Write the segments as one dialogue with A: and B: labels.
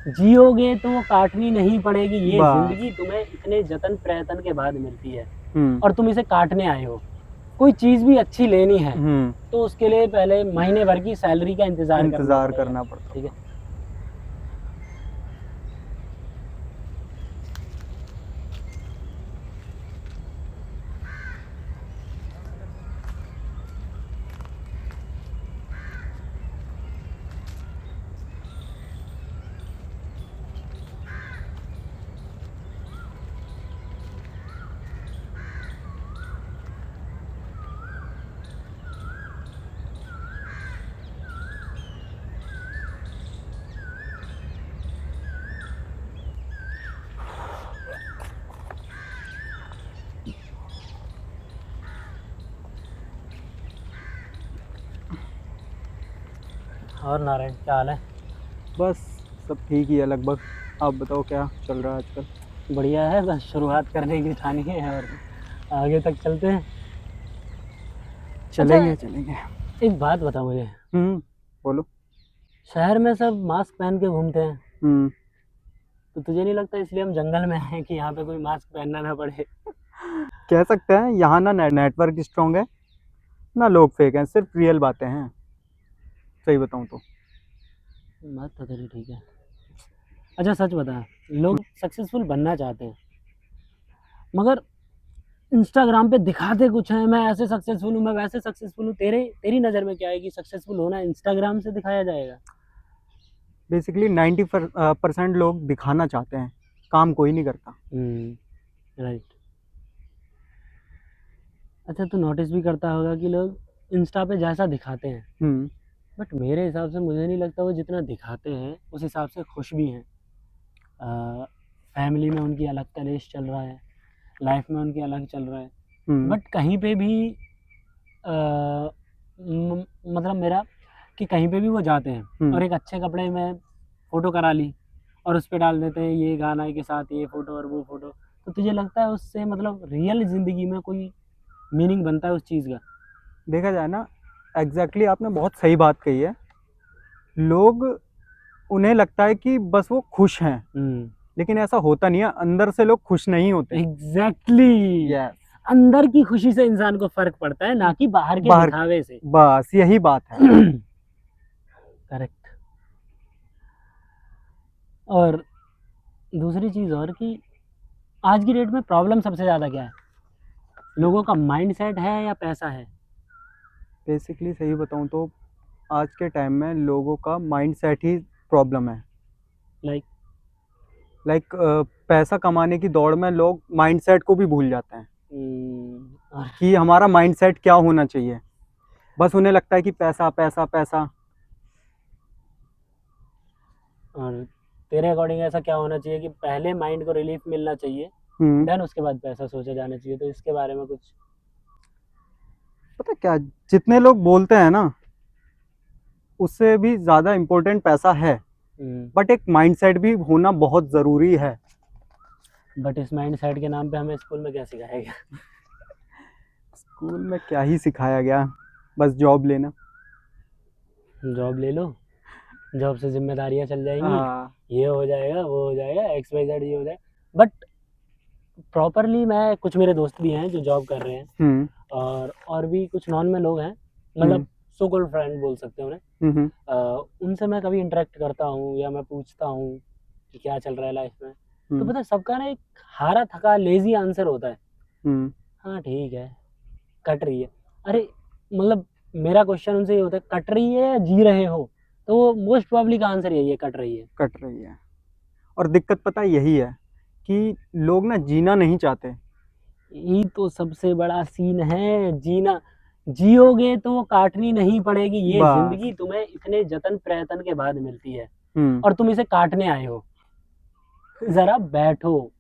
A: जियोगे तो वो काटनी नहीं पड़ेगी। ये
B: बस।
A: जिंदगी तुम्हें इतने जतन प्रयत्न के बाद मिलती है
B: हम्म।
A: और तुम इसे काटने आए हो। कोई चीज भी अच्छी लेनी है
B: हम्म।
A: तो उसके लिए पहले महीने भर की सैलरी का इंतजार करना
B: इंतजार
A: पड़ेगा।
B: करना पड़ता
A: ठीक है।
B: होगा।
A: और नारायण क्या हाल है?
B: बस सब ठीक ही है लगभग। आप बताओ क्या चल रहा है आजकल।
A: बढ़िया है, बस शुरुआत करने की ठानी है और आगे तक चलते हैं। अच्छा,
B: चलेंगे चलेंगे।
A: एक बात बता मुझे।
B: बोलो।
A: शहर में सब मास्क पहन के घूमते हैं,
B: हम्म।
A: तो तुझे नहीं लगता इसलिए हम जंगल में हैं कि यहाँ पे कोई मास्क पहनना ना पड़े?
B: कह सकते हैं यहाँ ना नेटवर्क स्ट्रांग है, ना लोग फेक हैं, सिर्फ रियल बातें हैं। सही बताऊं तो।
A: बात तो तेरी ठीक है। अच्छा सच बता, लोग सक्सेसफुल बनना चाहते हैं मगर इंस्टाग्राम पे दिखाते कुछ है, मैं ऐसे सक्सेसफुल हूँ, मैं वैसे सक्सेसफुल हूँ। तेरी नज़र में क्या है कि सक्सेसफुल होना इंस्टाग्राम से दिखाया जाएगा?
B: बेसिकली 90% लोग दिखाना चाहते हैं, काम कोई नहीं करता।
A: राइट। अच्छा, तू नोटिस भी करता होगा कि लोग इंस्टा पे जैसा दिखाते हैं,
B: हम्म।
A: बट मेरे हिसाब से मुझे नहीं लगता वो जितना दिखाते हैं उस हिसाब से खुश भी हैं। फैमिली में उनकी अलग कलेश चल रहा है, लाइफ में उनकी अलग चल रहा है,
B: हम्म।
A: बट कहीं पे भी मतलब मेरा कि कहीं पे भी वो जाते हैं
B: हम्म।
A: और एक अच्छे कपड़े में फ़ोटो करा ली और उस पे डाल देते हैं ये गाना के साथ ये फ़ोटो और वो फ़ोटो। तो तुझे लगता है उससे मतलब रियल ज़िंदगी में कोई मीनिंग बनता है उस चीज़ का?
B: देखा जाए ना, एग्जैक्टली आपने बहुत सही बात कही है। लोग, उन्हें लगता है कि बस वो खुश हैं, लेकिन ऐसा होता नहीं है, अंदर से लोग खुश नहीं होते।
A: एग्जैक्टली।
B: यस।
A: अंदर की खुशी से इंसान को फर्क पड़ता है, ना कि बाहर के
B: बाहर।
A: दिखावे से।
B: बस यही बात है।
A: करेक्ट। और दूसरी चीज़ और कि आज की डेट में प्रॉब्लम सबसे ज़्यादा क्या है? लोगों का माइंड सेट है या पैसा है?
B: बेसिकली सही बताऊं तो आज के टाइम में लोगों का माइंड सेट ही प्रॉब्लम है।
A: लाइक
B: लाइक पैसा कमाने की दौड़ में लोग माइंड सेट को भी भूल जाते हैं
A: और
B: कि हमारा माइंड सेट क्या होना चाहिए। बस उन्हें लगता है कि पैसा पैसा पैसा।
A: और तेरे अकॉर्डिंग ऐसा क्या होना चाहिए कि पहले माइंड को रिलीफ मिलना चाहिए,
B: हम्म।
A: देन उसके बाद पैसा सोचा जाना चाहिए? तो इसके बारे में कुछ।
B: पता क्या, जितने लोग बोलते हैं ना, उससे भी ज़्यादा इम्पोर्टेंट पैसा है, बट एक माइंड सेट भी होना बहुत ज़रूरी है।
A: बट इस माइंड सेट के नाम पे हमें स्कूल में क्या सिखाया गया?
B: स्कूल में क्या ही सिखाया गया, बस जॉब लेना।
A: जॉब ले लो, जॉब से जिम्मेदारियां चल जाएंगी,
B: हाँ।
A: ये हो जाएगा वो हो जाएगा एक्स वाई जेड ये हो जाएगा। बट प्रॉपरली मैं, कुछ मेरे दोस्त भी हैं जो जॉब कर रहे हैं
B: हम्म।
A: और भी कुछ नॉन में लोग हैं,
B: हम्म।
A: मतलब सो कॉल्ड फ्रेंड बोल सकते हैं उन्हें।
B: हम्म।
A: उनसे मैं कभी इंटरेक्ट करता हूँ या मैं पूछता हूँ कि क्या चल रहा है लाइफ में, तो
B: हम्म।
A: पता है सबका ना एक हारा थका लेजी आंसर होता है।
B: हम्म।
A: हाँ ठीक है, कट रही है। अरे मतलब मेरा क्वेश्चन उनसे ये होता है, कट रही है या जी रहे हो? तो वो मोस्ट प्रोबेबली का आंसर यही है, कट रही है।
B: कट रही है। और दिक्कत पता है यही है कि लोग ना जीना नहीं चाहते।
A: यही तो सबसे बड़ा सीन है, जीना। जियोगे तो वो काटनी नहीं पड़ेगी। ये
B: बस।
A: जिंदगी तुम्हें इतने जतन प्रयत्न के बाद मिलती है
B: हम्म।
A: और तुम इसे काटने आए हो। जरा बैठो,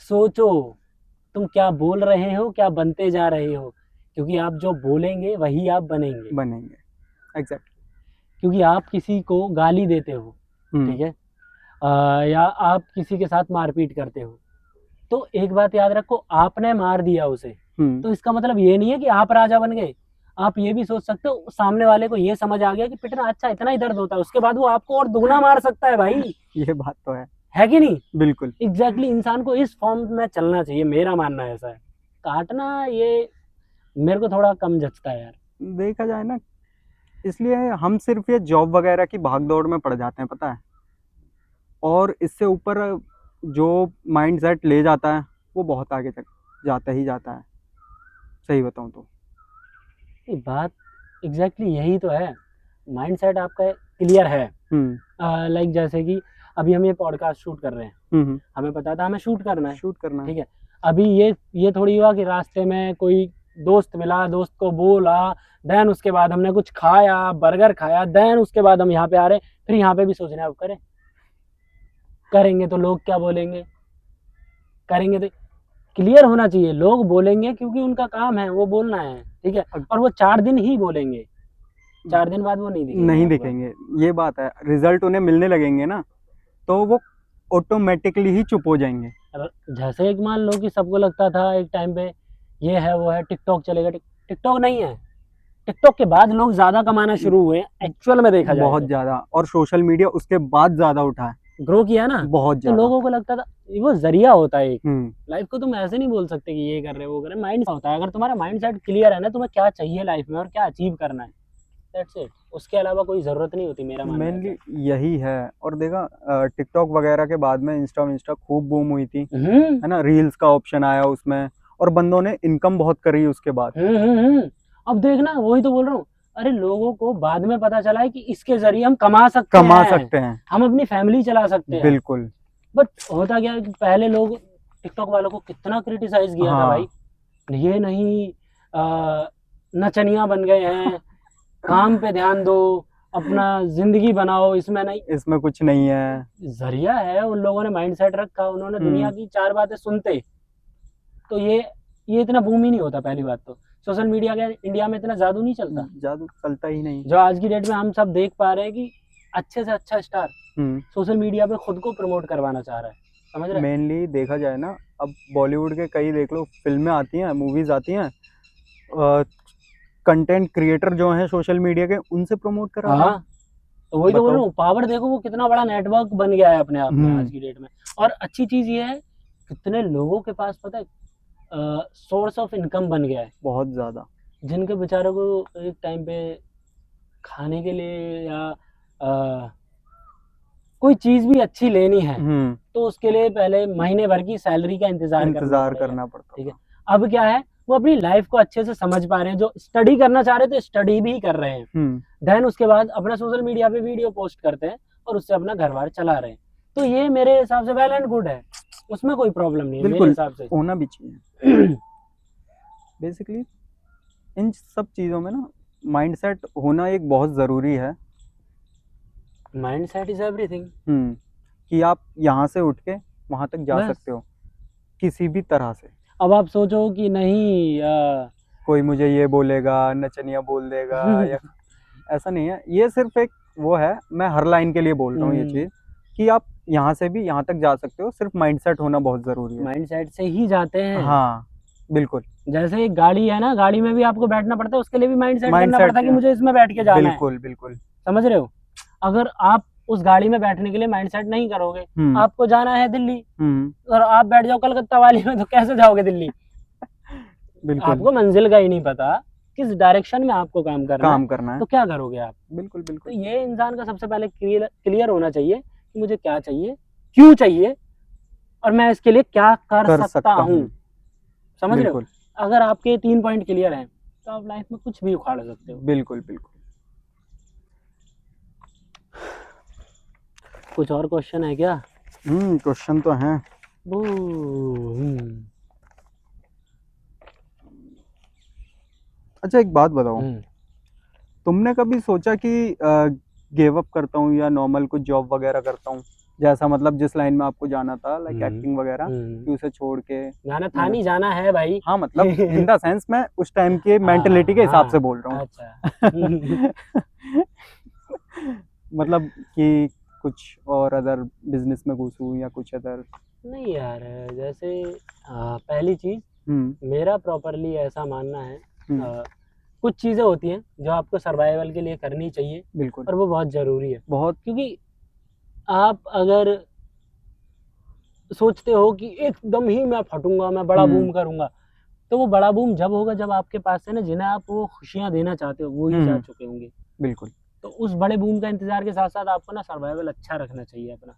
A: सोचो, तुम क्या बोल रहे हो, क्या बनते जा रहे हो, क्योंकि आप जो बोलेंगे वही आप बनेंगे।
B: बनेंगे। एग्जैक्ट।
A: क्योंकि आप किसी को गाली देते हो,
B: हम्म।
A: ठीक है, या आप किसी के साथ मारपीट करते हो, तो एक बात याद रखो, आपने मार दिया उसे,
B: हम्म।
A: तो इसका मतलब ये नहीं है कि आप राजा बन गए। आप ये भी सोच सकते हो सामने वाले को ये समझ आ गया कि पिटना अच्छा इतना ही दर्द होता है, उसके बाद वो आपको और दुगना मार सकता है भाई,
B: ये बात तो
A: है कि नहीं?
B: बिल्कुल।
A: एग्जैक्टली इंसान को इस फॉर्म में चलना चाहिए, मेरा मानना ऐसा है। काटना ये मेरे को थोड़ा कम जचता है यार।
B: देखा जाए ना, इसलिए हम सिर्फ ये जॉब वगैरह की भाग दौड़ में पड़ जाते हैं, पता है, और इससे ऊपर जो माइंड सेट ले जाता है वो बहुत आगे तक जाता ही जाता है, सही बताऊं तो।
A: ये बात एग्जैक्टली यही तो है, माइंडसेट आपका क्लियर है। लाइक जैसे कि अभी हम ये पॉडकास्ट शूट कर रहे हैं, हमें पता था हमें शूट करना है,
B: शूट करना है।
A: ठीक है। अभी ये थोड़ी हुआ कि रास्ते में कोई दोस्त मिला, दोस्त को बोला, देन उसके बाद हमने कुछ खाया, बर्गर खाया, देन उसके बाद हम यहाँ पे आ रहे हैं, फिर यहाँ पे भी सोच रहे हैं अब करेंगे तो लोग क्या बोलेंगे, करेंगे तो क्लियर होना चाहिए, लोग बोलेंगे क्योंकि उनका काम है, वो बोलना है, ठीक है। और वो 4 दिन ही बोलेंगे, 4 दिन बाद वो नहीं
B: नहीं दिखेंगे, ये बात है। रिजल्ट उन्हें मिलने लगेंगे ना, तो वो ऑटोमेटिकली ही चुप हो जाएंगे।
A: जैसे एक मान लो कि सबको लगता था एक टाइम पे ये है वो है, टिकटॉक चलेगा, टिकटॉक नहीं है, टिकटॉक के बाद लोग ज्यादा कमाना शुरू हुए एक्चुअल में देखा जाए
B: बहुत
A: तो।
B: ज्यादा, और सोशल मीडिया उसके बाद ज्यादा उठा है,
A: ग्रो किया ना
B: बहुत
A: तो
B: ज्यादा।
A: लोगों को लगता था वो जरिया होता है एक, लाइफ को तुम ऐसे नहीं बोल सकते कि ये कर रहे वो कर रहे, माइंड होता है। अगर तुम्हारा माइंड सेट क्लियर है ना, तुम्हें क्या चाहिए लाइफ में और क्या अचीव करना है, दैट्स इट, उसके अलावा कोई जरूरत नहीं होती, मेरा मानना है
B: मेनली यही है। और देखा, टिकटॉक वगैरह के बाद में इंस्टा खूब बूम हुई थी,
A: ऐसा।
B: है ना, रील्स का ऑप्शन आया उसमें, और बंदों ने इनकम बहुत करी उसके बाद।
A: अब देखना वही तो बोल रहा हूँ, अरे लोगों को बाद में पता चला है कि इसके जरिए हम कमा सकते हैं, हम अपनी फैमिली चला सकते हैं।
B: बिल्कुल।
A: बट होता क्या है कि पहले लोग टिकटॉक वालों को कितना क्रिटिसाइज किया था भाई, ये नहीं नचनिया बन गए हैं, काम पे ध्यान दो, अपना जिंदगी बनाओ, इसमें नहीं,
B: इसमें कुछ नहीं है,
A: जरिया है। उन लोगों ने माइंडसेट रखा, उन्होंने दुनिया की 4 बातें सुनते तो ये इतना बूम ही नहीं होता। पहली बात तो सोशल मीडिया का इंडिया में इतना जादू नहीं चलता,
B: जादू चलता ही नहीं।
A: जो आज की डेट में हम सब देख पा रहे हैं कि अच्छे से अच्छा स्टार सोशल मीडिया पे खुद को प्रमोट करवाना चाह रहा है, समझ रहे?
B: मेनली देखा जाए ना, अब बॉलीवुड के कई देख लो, फिल्में आती हैं, मूवीज आती हैं, कंटेंट क्रिएटर जो हैं सोशल मीडिया के, उनसे प्रमोट करा रहे हैं।
A: हाँ, तो वही तो बोल रहा हूँ, पावर देखो वो कितना बड़ा नेटवर्क बन गया है अपने आप में आज की डेट में। और अच्छी चीज ये है, कितने लोगों के पास पता है सोर्स ऑफ इनकम बन गया है,
B: बहुत ज्यादा,
A: जिनके बेचारों को एक टाइम पे खाने के लिए या कोई चीज भी अच्छी लेनी है तो उसके लिए पहले महीने भर की सैलरी का इंतजार करना पड़ता, ठीक है। अब क्या है, वो अपनी लाइफ को अच्छे से समझ पा रहे हैं, जो स्टडी करना चाह रहे थे स्टडी भी कर रहे हैं, देन उसके बाद अपना सोशल मीडिया पे वीडियो पोस्ट करते हैं और उससे अपना घर बार चला रहे हैं। तो ये मेरे हिसाब से वेल एंड गुड है, उसमें कोई प्रॉब्लम नहीं है, मेरे हिसाब से
B: होना भी चाहिए। बेसिकली इन सब चीजों में ना माइंडसेट होना एक बहुत जरूरी है।
A: माइंडसेट इज एवरीथिंग,
B: कि आप यहाँ से उठ के वहां तक जा सकते हो किसी भी तरह से।
A: अब आप सोचो कि नहीं
B: कोई मुझे ये बोलेगा, नचनिया बोल देगा या ऐसा नहीं है, ये सिर्फ एक वो है, मैं हर लाइन के लिए बोल रहा हूँ ये चीज, कि आप यहाँ से भी यहाँ तक जा सकते हो, सिर्फ माइंडसेट होना बहुत जरूरी है।
A: माइंडसेट से ही जाते हैं,
B: हाँ बिल्कुल।
A: जैसे एक गाड़ी है ना, गाड़ी में भी आपको बैठना पड़ता है, उसके लिए भी माइंडसेट करना पड़ता है कि मुझे इसमें बैठ के जाना है।
B: बिल्कुल बिल्कुल,
A: समझ रहे हो? अगर आप उस गाड़ी में बैठने के लिए माइंडसेट नहीं करोगे, आपको जाना है दिल्ली और आप बैठ जाओ कलकत्ता वाली में, तो कैसे जाओगे दिल्ली? बिल्कुल। आपको मंजिल का ही नहीं पता, किस डायरेक्शन में आपको काम करना है, तो क्या करोगे आप? बिल्कुल बिल्कुल। तो ये इंसान का सबसे पहले क्लियर होना चाहिए कि मुझे क्या चाहिए, क्यों चाहिए, और मैं इसके लिए क्या कर सकता हूँ। समझ रहे हो? अगर आपके 3 पॉइंट क्लियर हैं तो आप लाइफ में कुछ भी उखाड़ सकते हो।
B: बिल्कुल बिल्कुल।
A: कुछ और क्वेश्चन है क्या?
B: क्वेश्चन तो हैं। अच्छा एक बात बताओ, तुमने कभी सोचा कि गिव अप करता हूँ या नॉर्मल कुछ जॉब वगैरह करता हूँ, जैसा मतलब जिस लाइन में आपको जाना था, लाइक एक्टिंग वगैरह, कि उसे छोड़ के? जाना था नहीं,
A: जाना है भाई।
B: हाँ मतलब इन द सेंस मैं उस टाइम के मेंटेलिटी के हिसाब से बोल रहा हूँ।
A: अच्छा।
B: मतलब कि कुछ और अदर बिजनेस में घुसूं या कुछ अदर?
A: नहीं यार, जैसे पहली चीज मेरा प्रॉपरली ऐसा मानना है, कुछ चीज़ें होती हैं जो आपको सर्वाइवल के लिए करनी चाहिए
B: बिल्कुल
A: और वो बहुत ज़रूरी है,
B: बहुत
A: क्योंकि आप अगर सोचते हो कि एकदम ही मैं फटूंगा, मैं बड़ा बूम करूंगा, तो वो बड़ा बूम जब होगा जब आपके पास है ना, जिन्हें आप वो खुशियां देना चाहते हो वो ही जा चुके होंगे।
B: बिल्कुल
A: तो उस बड़े बूम का इंतजार के साथ साथ आपको ना सर्वाइवल अच्छा रखना चाहिए अपना।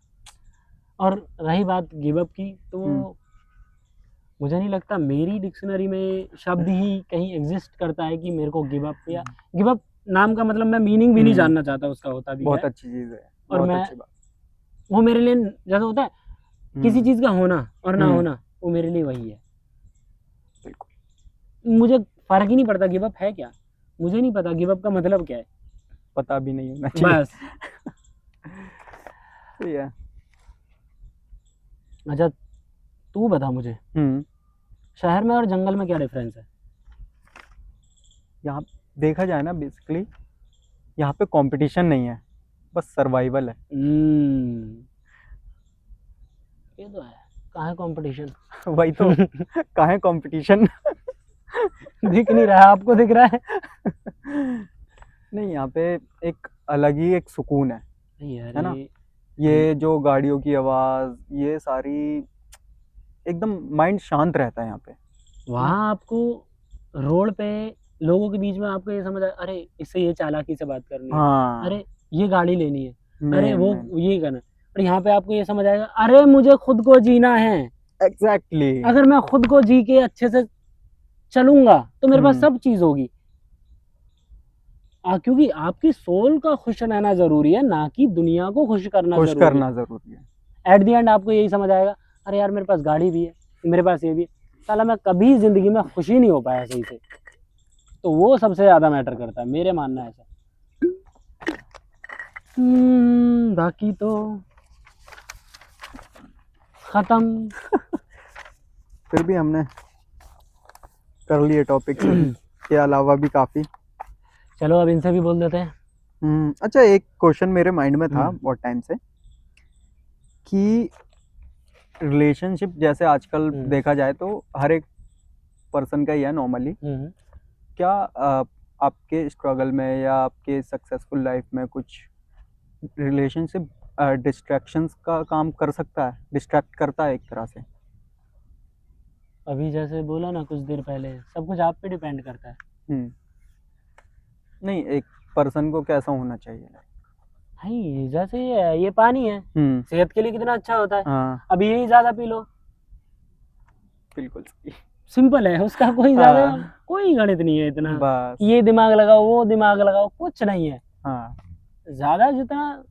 A: और रही बात गिव अप की, तो मुझे नहीं लगता मेरी डिक्शनरी में शब्द ही कहीं एग्जिस्ट करता है कि मेरे को गिव अप, या गिव अप नाम का मतलब मैं मीनिंग भी नहीं जानना चाहता उसका, होता भी
B: बहुत
A: है।
B: अच्छी चीज है,
A: और
B: बहुत
A: मैं
B: अच्छी बात।
A: वो मेरे लिए जैसा होता है किसी चीज़ का होना और ना होना, वो मेरे लिए वही है।
B: बिल्कुल
A: मुझे फ़र्क ही नहीं पड़ता गिव अप है क्या, मुझे नहीं पता गिव अप का मतलब क्या है,
B: पता भी नहीं होना चाहिए
A: बस।
B: सही है।
A: अच्छा तू बता मुझे, शहर में और जंगल में क्या डिफरेंस है?
B: यहाँ देखा जाए ना, बेसिकली यहाँ पे कंपटीशन नहीं है, बस सर्वाइवल है।
A: ये तो है, कहाँ है कंपटीशन?
B: वही तो कहाँ है कंपटीशन
A: दिख नहीं रहा, आपको दिख रहा है?
B: नहीं, यहाँ पे एक अलग ही एक सुकून है
A: यार
B: है ना। ये जो गाड़ियों की आवाज, ये सारी एकदम माइंड शांत रहता है यहाँ पे।
A: वहाँ आपको रोड पे लोगों के बीच में आपको ये समझ आए, अरे इससे ये चालाकी से बात करनी है,
B: हाँ
A: अरे ये गाड़ी लेनी है, अरे
B: मेन
A: वो
B: मेन
A: ये करना है। और यहाँ पे आपको ये समझ आएगा, अरे मुझे खुद को जीना है,
B: एग्जैक्टली।
A: अगर मैं खुद को जी के अच्छे से चलूंगा तो मेरे पास सब चीज होगी। क्योंकि आपकी सोल का खुश रहना जरूरी है, ना कि दुनिया को खुश करना
B: खुश
A: जरूरी
B: करना जरूरी है।
A: एट द एंड आपको यही समझ आएगा, अरे यार मेरे पास गाड़ी भी है, मेरे पास ये भी है, साला मैं कभी जिंदगी में खुशी नहीं हो पाया सही से। तो वो सबसे ज्यादा मैटर करता है, मेरे मानना है ऐसा। बाकी तो खत्म।
B: फिर भी हमने कर लिए टॉपिक के अलावा भी काफी।
A: चलो अब इनसे भी बोल देते हैं।
B: अच्छा, एक क्वेश्चन मेरे माइंड में था बहुत टाइम से कि रिलेशनशिप जैसे आजकल देखा जाए तो हर एक पर्सन का ही है नॉर्मली, क्या आपके स्ट्रगल में या आपके सक्सेसफुल लाइफ में कुछ रिलेशनशिप डिस्ट्रैक्शंस का काम कर सकता है, डिस्ट्रैक्ट करता है एक तरह से?
A: अभी जैसे बोला ना कुछ देर पहले, सब कुछ आप पे डिपेंड करता है।
B: नहीं, एक पर्सन को कैसा होना चाहिए?
A: भाई जैसे ये पानी है, सेहत के लिए कितना अच्छा होता है।
B: हाँ
A: अब यही ज्यादा पी लो,
B: बिल्कुल
A: सिंपल है, उसका कोई ज्यादा कोई गणित नहीं है इतना,
B: बस
A: ये दिमाग लगाओ वो दिमाग लगाओ, कुछ नहीं है।
B: हाँ,
A: ज्यादा जितना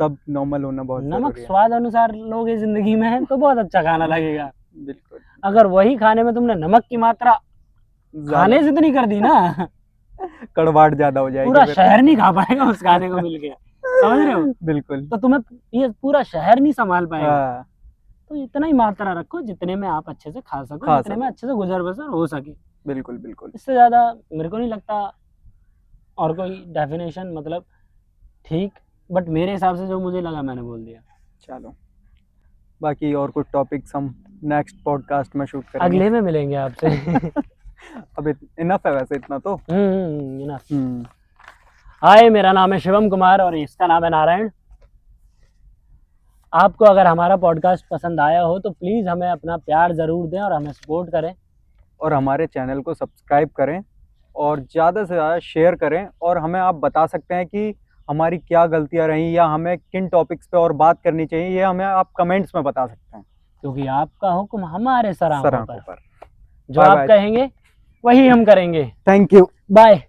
B: सब नॉर्मल होना बहुत
A: नमक
B: जरूरी है।
A: स्वाद अनुसार लोगे जिंदगी में तो बहुत अच्छा खाना लगेगा।
B: बिल्कुल।
A: अगर वही खाने में तुमने नमक की मात्रा खाने से इतनी कर दी ना,
B: कड़वाहट ज्यादा हो जाएगी,
A: पूरा शहर नहीं खा पाएगा उस खाने को मिलके, समझ रहे हो?
B: बिल्कुल।
A: तो तुम्हें ये पूरा शहर नहीं संभाल पाएगा।
B: हाँ,
A: तो इतना ही मात्रा रखो जितने में आप अच्छे से खा सको, जितने में अच्छे से गुजर बसर हो सके।
B: बिल्कुल बिल्कुल।
A: इससे ज्यादा मेरे को नहीं लगता और कोई डेफिनेशन, मतलब ठीक, बट मेरे हिसाब से जो मुझे लगा मैंने बोल दिया।
B: चलो, बाकी और कुछ टॉपिक्स हम नेक्स्ट पॉडकास्ट में शूट करेंगे,
A: अगले में मिलेंगे आपसे।
B: अब इनफ है वैसे इतना तो।
A: इनफ। हाय, मेरा नाम है शिवम कुमार और इसका नाम है नारायण। आपको अगर हमारा पॉडकास्ट पसंद आया हो तो प्लीज़ हमें अपना प्यार ज़रूर दें और हमें सपोर्ट करें,
B: और हमारे चैनल को सब्सक्राइब करें और ज़्यादा से ज़्यादा शेयर करें। और हमें आप बता सकते हैं कि हमारी क्या गलतियां रहीं या हमें किन टॉपिक्स पे और बात करनी चाहिए, ये हमें आप कमेंट्स में बता सकते हैं,
A: क्योंकि आपका हुक्म हमारे सराहों पर। जो
B: Bye
A: आप
B: bye.
A: कहेंगे वही हम करेंगे।
B: Thank you.
A: बाय।